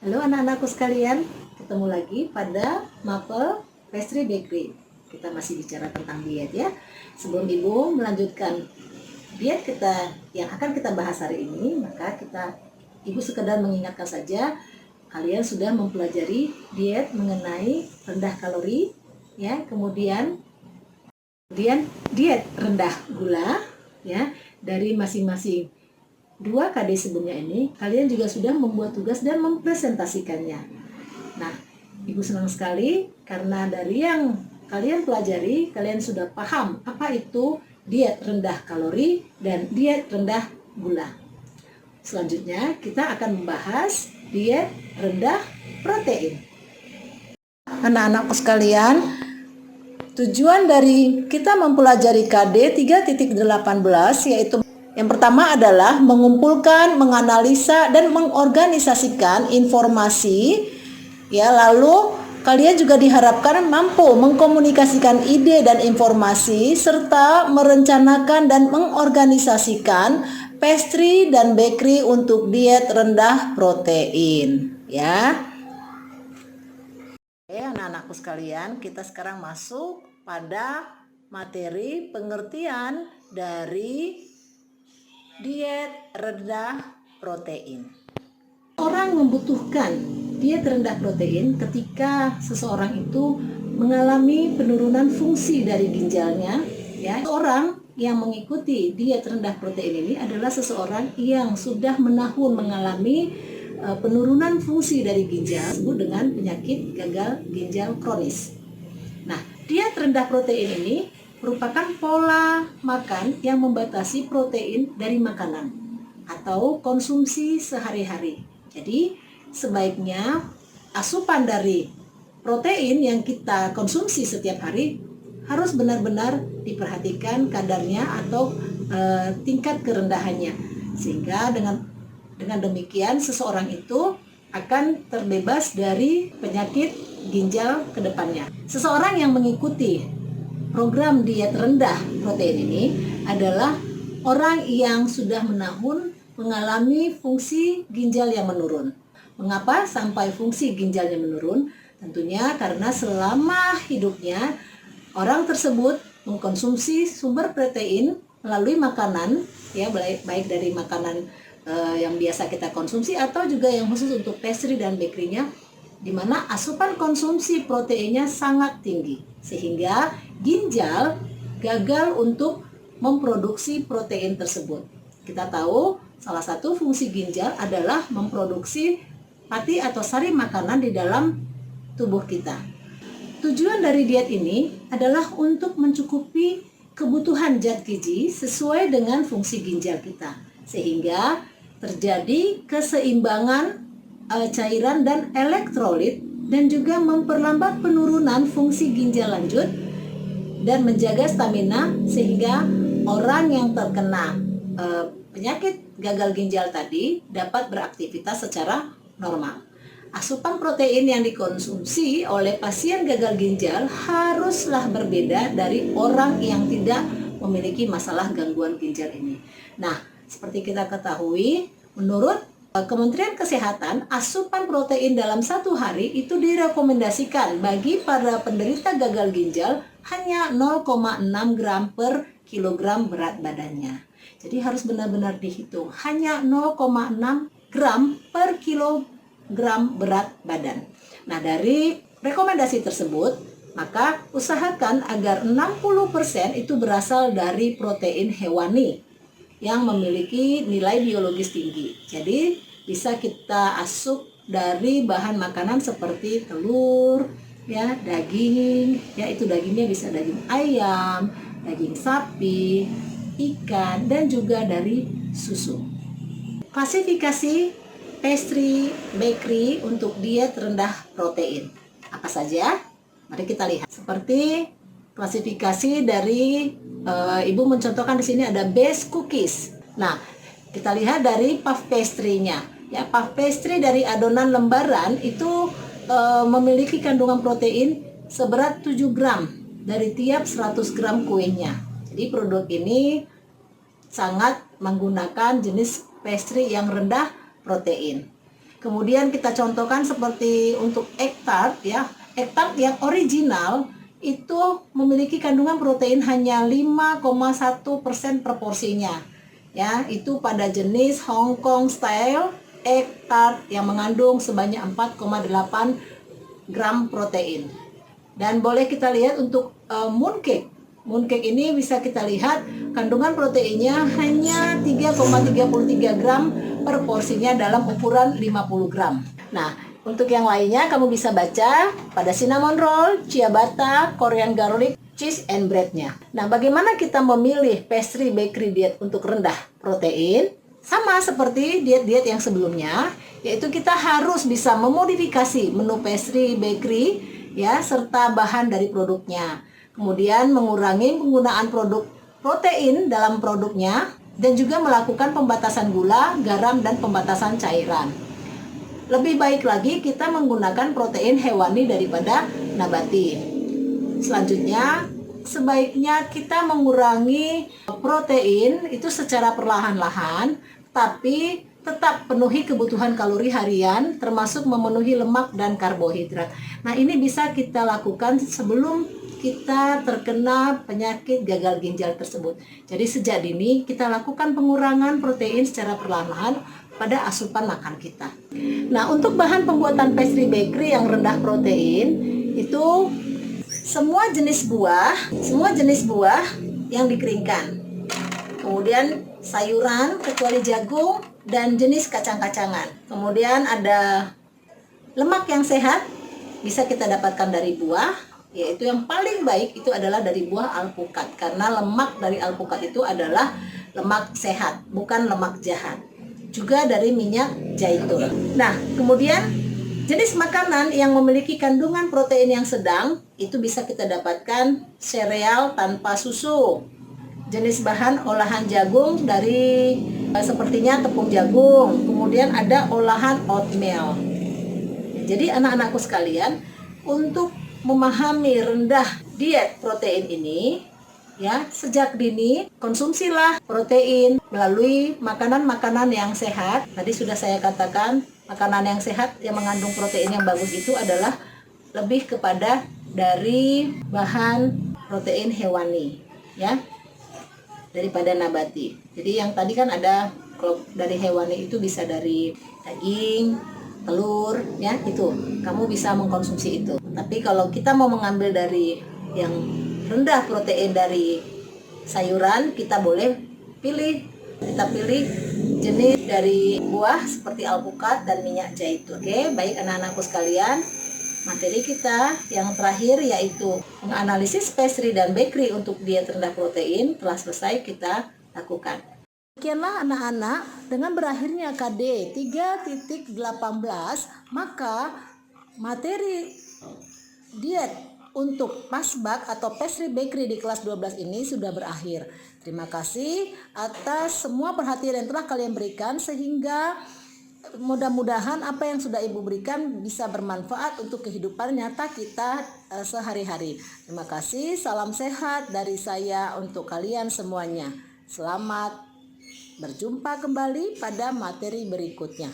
Halo anak-anakku sekalian, ketemu lagi pada Maple Pastry Bakery. Kita masih bicara tentang diet ya. Sebelum Ibu melanjutkan diet kita yang akan kita bahas hari ini, maka Ibu sekedar mengingatkan saja, kalian sudah mempelajari diet mengenai rendah kalori, ya, kemudian diet rendah gula, ya, dari masing-masing 2 KD sebelumnya ini, kalian juga sudah membuat tugas dan mempresentasikannya. Nah, Ibu senang sekali karena dari yang kalian pelajari, kalian sudah paham apa itu diet rendah kalori dan diet rendah gula. Selanjutnya, kita akan membahas diet rendah protein. Anak-anakku sekalian, tujuan dari kita mempelajari KD 3.18 yaitu yang pertama adalah mengumpulkan, menganalisa, dan mengorganisasikan informasi. Ya, lalu kalian juga diharapkan mampu mengkomunikasikan ide dan informasi serta merencanakan dan mengorganisasikan pastry dan bakery untuk diet rendah protein. Ya. Oke, anak-anakku sekalian, kita sekarang masuk pada materi pengertian dari diet rendah protein. Orang membutuhkan diet rendah protein ketika seseorang itu mengalami penurunan fungsi dari ginjalnya. Ya, seorang yang mengikuti diet rendah protein ini adalah seseorang yang sudah mengalami penurunan fungsi dari ginjal, disebut dengan penyakit gagal ginjal kronis. Nah, diet rendah protein ini merupakan pola makan yang membatasi protein dari makanan atau konsumsi sehari-hari. Jadi, sebaiknya asupan dari protein yang kita konsumsi setiap hari harus benar-benar diperhatikan kadarnya atau tingkat kerendahannya. Sehingga dengan demikian seseorang itu akan terbebas dari penyakit ginjal ke depannya. Seseorang yang mengikuti program diet rendah protein ini adalah orang yang sudah mengalami fungsi ginjal yang menurun. Mengapa sampai fungsi ginjalnya menurun? Tentunya karena selama hidupnya orang tersebut mengkonsumsi sumber protein melalui makanan, ya, baik dari makanan yang biasa kita konsumsi atau juga yang khusus untuk pastry dan bakery-nya, di mana asupan konsumsi proteinnya sangat tinggi sehingga ginjal gagal untuk memproduksi protein tersebut. Kita tahu salah satu fungsi ginjal adalah memproduksi pati atau sari makanan di dalam tubuh kita. Tujuan dari diet ini adalah untuk mencukupi kebutuhan zat gizi sesuai dengan fungsi ginjal kita, sehingga terjadi keseimbangan cairan dan elektrolit dan juga memperlambat penurunan fungsi ginjal lanjut dan menjaga stamina sehingga orang yang terkena penyakit gagal ginjal tadi dapat beraktivitas secara normal. Asupan protein yang dikonsumsi oleh pasien gagal ginjal haruslah berbeda dari orang yang tidak memiliki masalah gangguan ginjal ini. Nah, seperti kita ketahui, menurut Kementerian Kesehatan, asupan protein dalam 1 hari itu direkomendasikan bagi para penderita gagal ginjal hanya 0,6 gram per kilogram berat badannya. Jadi harus benar-benar dihitung, hanya 0,6 gram per kilogram berat badan. Nah, dari rekomendasi tersebut, maka usahakan agar 60% itu berasal dari protein hewani yang memiliki nilai biologis tinggi. Jadi bisa kita asup dari bahan makanan seperti telur, ya, daging, ya, itu dagingnya bisa daging ayam, daging sapi, ikan, dan juga dari susu. Klasifikasi pastry bakery untuk diet rendah protein apa saja? Mari kita lihat. Seperti klasifikasi dari Ibu mencontohkan di sini ada base cookies. Nah, kita lihat dari puff pastry-nya. Ya, puff pastry dari adonan lembaran itu memiliki kandungan protein seberat 7 gram dari tiap 100 gram kuenya. Jadi produk ini sangat menggunakan jenis pastry yang rendah protein. Kemudian kita contohkan seperti untuk egg tart ya. Egg tart yang original itu memiliki kandungan protein hanya 5,1% per porsinya. Ya, itu pada jenis Hong Kong style egg tart yang mengandung sebanyak 4,8 gram protein. Dan boleh kita lihat untuk mooncake. Mooncake ini bisa kita lihat kandungan proteinnya hanya 3,33 gram per porsinya dalam ukuran 50 gram. Nah, untuk yang lainnya kamu bisa baca pada cinnamon roll, ciabatta, Korean garlic, cheese and bread-nya. Nah, bagaimana kita memilih pastry bakery diet untuk rendah protein? Sama seperti diet-diet yang sebelumnya, yaitu kita harus bisa memodifikasi menu pastry bakery ya, serta bahan dari produknya. Kemudian mengurangi penggunaan produk protein dalam produknya dan juga melakukan pembatasan gula, garam, dan pembatasan cairan. Lebih baik lagi kita menggunakan protein hewani daripada nabati. Selanjutnya, sebaiknya kita mengurangi protein itu secara perlahan-lahan, tapi tetap penuhi kebutuhan kalori harian, termasuk memenuhi lemak dan karbohidrat. Nah, ini bisa kita lakukan sebelum kita terkena penyakit gagal ginjal tersebut. Jadi sejak dini kita lakukan pengurangan protein secara perlahan-lahan pada asupan makan kita. Nah, untuk bahan pembuatan pastry bakery yang rendah protein itu semua jenis buah yang dikeringkan. Kemudian sayuran kecuali jagung dan jenis kacang-kacangan. Kemudian ada lemak yang sehat bisa kita dapatkan dari buah, yaitu yang paling baik itu adalah dari buah alpukat, karena lemak dari alpukat itu adalah lemak sehat, bukan lemak jahat. Juga dari minyak zaitun. Nah, kemudian jenis makanan yang memiliki kandungan protein yang sedang itu bisa kita dapatkan sereal tanpa susu. Jenis bahan olahan jagung dari sepertinya tepung jagung. Kemudian ada olahan oatmeal. Jadi anak-anakku sekalian, untuk memahami rendah diet protein ini, ya, sejak dini konsumsilah protein melalui makanan-makanan yang sehat. Tadi sudah saya katakan, makanan yang sehat yang mengandung protein yang bagus itu adalah lebih kepada dari bahan protein hewani, ya, daripada nabati. Jadi yang tadi kan ada, kalau dari hewani itu bisa dari daging, telur, ya, itu kamu bisa mengkonsumsi itu. Tapi kalau kita mau mengambil dari yang rendah protein dari sayuran, kita boleh pilih jenis dari buah seperti alpukat dan minyak zaitun. Oke, baik anak-anakku sekalian, materi kita yang terakhir yaitu menganalisis pastry dan bakery untuk diet rendah protein telah selesai kita lakukan. Demikianlah anak-anak, dengan berakhirnya KD 3.18, maka materi diet untuk pasbak atau pastry bakery di kelas 12 ini sudah berakhir. Terima kasih atas semua perhatian yang telah kalian berikan, sehingga mudah-mudahan apa yang sudah Ibu berikan bisa bermanfaat untuk kehidupan nyata kita sehari-hari. Terima kasih, salam sehat dari saya untuk kalian semuanya. Selamat berjumpa kembali pada materi berikutnya.